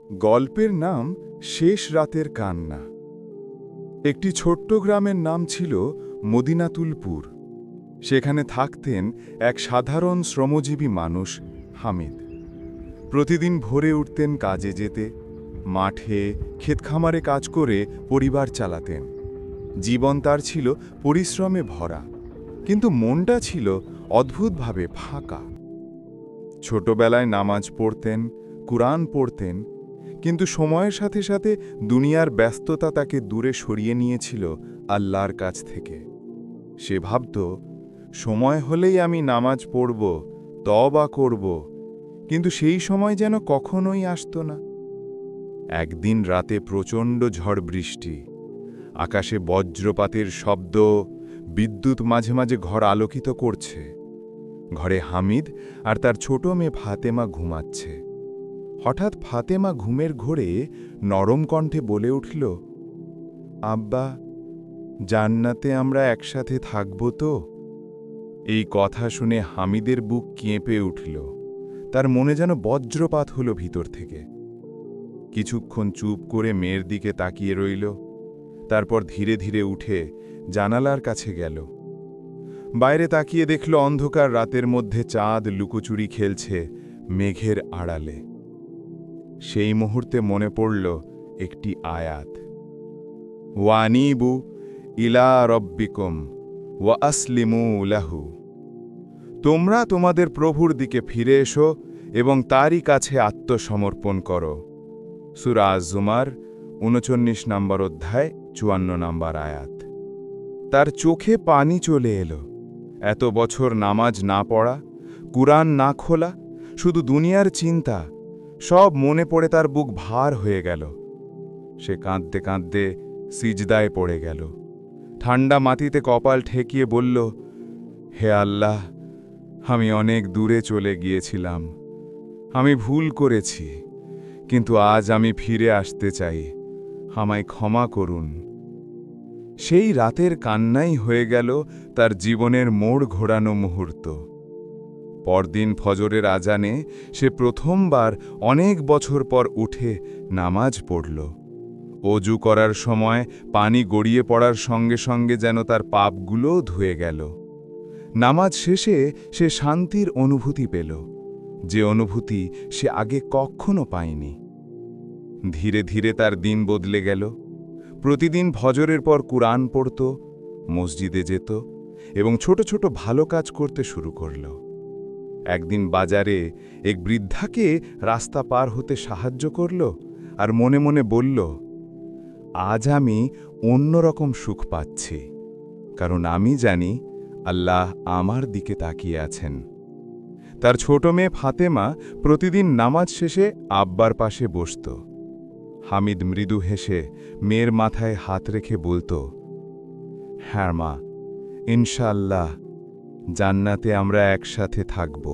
গল্পের নাম শেষ রাতের কান্না। একটি ছোট্ট গ্রামের নাম ছিল মদিনাতুলপুর। সেখানে থাকতেন এক সাধারণ শ্রমজীবী মানুষ, হামিদ। প্রতিদিন ভোরে উঠতেন কাজে যেতে, মাঠে ক্ষেতখামারে কাজ করে পরিবার চালাতেন। জীবন তার ছিল পরিশ্রমে ভরা, কিন্তু মনটা ছিল অদ্ভুতভাবে ফাঁকা। ছোটবেলায় নামাজ পড়তেন, কুরআন পড়তেন, কিন্তু সময়ের সাথে সাথে দুনিয়ার ব্যস্ততা তাকে দূরে সরিয়ে নিয়েছিল আল্লাহর কাছ থেকে। সে ভাবত, সময় হলেই আমি নামাজ পড়ব, তওবা করব, কিন্তু সেই সময় যেন কখনোই আসতো না। একদিন রাতে প্রচণ্ড ঝড় বৃষ্টি, আকাশে বজ্রপাতের শব্দ, বিদ্যুৎ মাঝে মাঝে ঘর আলোকিত করছে। ঘরে হামিদ আর তার ছোট মেয়ে ফাতেমা ঘুমাচ্ছে। হঠাৎ ফাতেমা ঘুমের ঘোরে নরম কণ্ঠে বলে উঠল, আব্বা, জান্নাতে আমরা একসাথে থাকব তো? এই কথা শুনে হামিদের বুক কেঁপে উঠল। তার মনে যেন বজ্রপাত হলো ভিতর থেকে। কিছুক্ষণ চুপ করে মেয়ের দিকে তাকিয়ে রইল, তারপর ধীরে ধীরে উঠে জানালার কাছে গেল। বাইরে তাকিয়ে দেখল অন্ধকার রাতের মধ্যে চাঁদ লুকোচুরি খেলছে মেঘের আড়ালে। সেই মুহূর্তে মনে পড়ল একটি আয়াত, ওয়ানিবু ইলা রব্বিকুম ওয়া আসলিমু লাহু। তোমরা তোমাদের প্রভুর দিকে ফিরে এসো এবং তারই কাছে আত্মসমর্পণ করো। সূরা আজ-জুমার ৩৯ নম্বর অধ্যায় ৫৪ নম্বর আয়াত। তার চোখে পানি চলে এলো। এত বছর নামাজ না পড়া, কুরআন না খোলা, শুধু দুনিয়ার চিন্তা, সব মনে পড়ে তার বুক ভার হয়ে গেল। সে কাঁদতে কাঁদতে সিজদায় পড়ে গেল। ঠান্ডা মাটিতে কপাল ঠেকিয়ে বলল, হে আল্লাহ, আমি অনেক দূরে চলে গিয়েছিলাম। আমি ভুল করেছি, কিন্তু আজ আমি ফিরে আসতে চাই। আমায় ক্ষমা করুন। সেই রাতের কান্নাই হয়ে গেল তার জীবনের মোড় ঘোরানো মুহূর্ত। পরদিন ফজরের আজানে সে প্রথমবার অনেক বছর পর উঠে নামাজ পড়ল। অজু করার সময় পানি গড়িয়ে পড়ার সঙ্গে সঙ্গে যেন তার পাপগুলোও ধুয়ে গেল। নামাজ শেষে সে শান্তির অনুভূতি পেল, যে অনুভূতি সে আগে কখনো পায়নি। ধীরে ধীরে তার দিন বদলে গেল। প্রতিদিন ফজরের পর কুরআন পড়ত, মসজিদে যেত এবং ছোট ছোট ভালো কাজ করতে শুরু করল। একদিন বাজারে এক বৃদ্ধাকে রাস্তা পার হতে সাহায্য করল আর মনে মনে বলল, আজ আমি অন্যরকম সুখ পাচ্ছি, কারণ আমি জানি আল্লাহ আমার দিকে তাকিয়ে আছেন। তার ছোট মেয়ে ফাতেমা প্রতিদিন নামাজ শেষে আব্বার পাশে বসত। হামিদ মৃদু হেসে মেয়ের মাথায় হাত রেখে বলত, হ্যাঁ মা, ইনশাআল্লাহ জান্নাতে আমরা একসাথে থাকব।